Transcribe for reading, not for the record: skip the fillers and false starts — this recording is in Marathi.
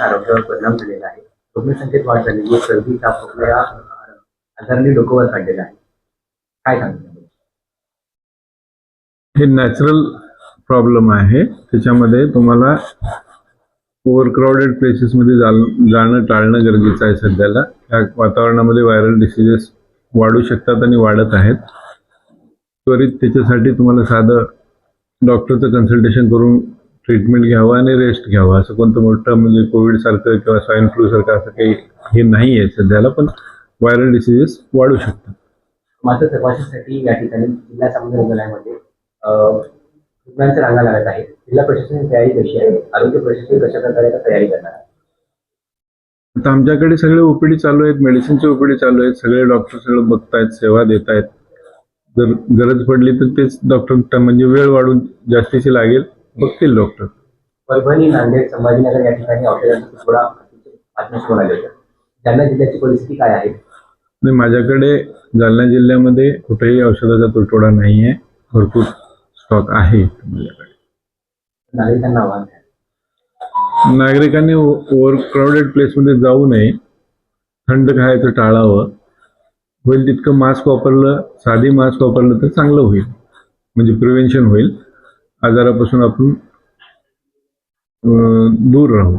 आरोग्यावर परिणाम झालेला आहे. रुग्णसंख्येत वाढ झालेली आहे. सर्दी, ताप, खोकला या आजारांनी डोकं वर काढलेलं आहे. काय सांगता? हे नॅचरल प्रॉब्लेम आहे. त्याच्यामध्ये तुम्हाला ओव्हरक्राऊडेड प्लेसेसमध्ये जाणं टाळणं गरजेचं आहे. सध्याला या वातावरणामध्ये व्हायरल डिसीजेस वाढू शकतात आणि वाढत आहेत. त्वरित त्याच्यासाठी तुम्हाला साधं डॉक्टरचं कन्सल्टेशन करून ट्रीटमेंट घ्यावं आणि रेस्ट घ्यावं. असं कोणतं मोठं म्हणजे कोविडसारखं किंवा स्वाईन फ्लूसारखं असं काही हे नाही आहे सध्याला, पण व्हायरल डिसीजेस वाढू शकतात. मात्र तपासणीसाठी या ठिकाणी जिल्हा सामान्य रुग्णालयामध्ये रुग्णांच्या रांगा लागत आहेत. जिल्हा प्रशासनाची तयारी कशी आहे? आरोग्य प्रशासन कशा प्रकारे तयारी करणार आहे? आता आमच्याकडे सगळे ओपीडी चालू आहेत, मेडिसिनचे ओपीडी चालू आहेत. सगळे डॉक्टर सगळं बघतायत, सेवा देत आहेत. जर गरज पडली तर तेच डॉक्टर म्हणजे वेळ वाढून जास्तीची लागेल बघतील डॉक्टर. परभणी, नांदेड, संभाजीनगर या ठिकाणी औषधांचा तुटवडा बातम्या आले होत्या. जालना जिल्ह्याची परिस्थिती काय आहे? नाही, माझ्याकडे जालना जिल्ह्यामध्ये कुठेही औषधाचा तुटवडा नाही आहे. भरपूर स्टॉक आहे माझ्याकडे. नागरिकांना आव्हान आहे. नागरिकांनी ओव्हरक्राऊडेड प्लेसमध्ये जाऊ नये. थंड खायचं टाळावं. होईल तितकं मास्क वापरलं, साधी मास्क वापरलं तर चांगलं होईल. म्हणजे प्रिव्हेन्शन होईल. आजारापासून आपण दूर राहू.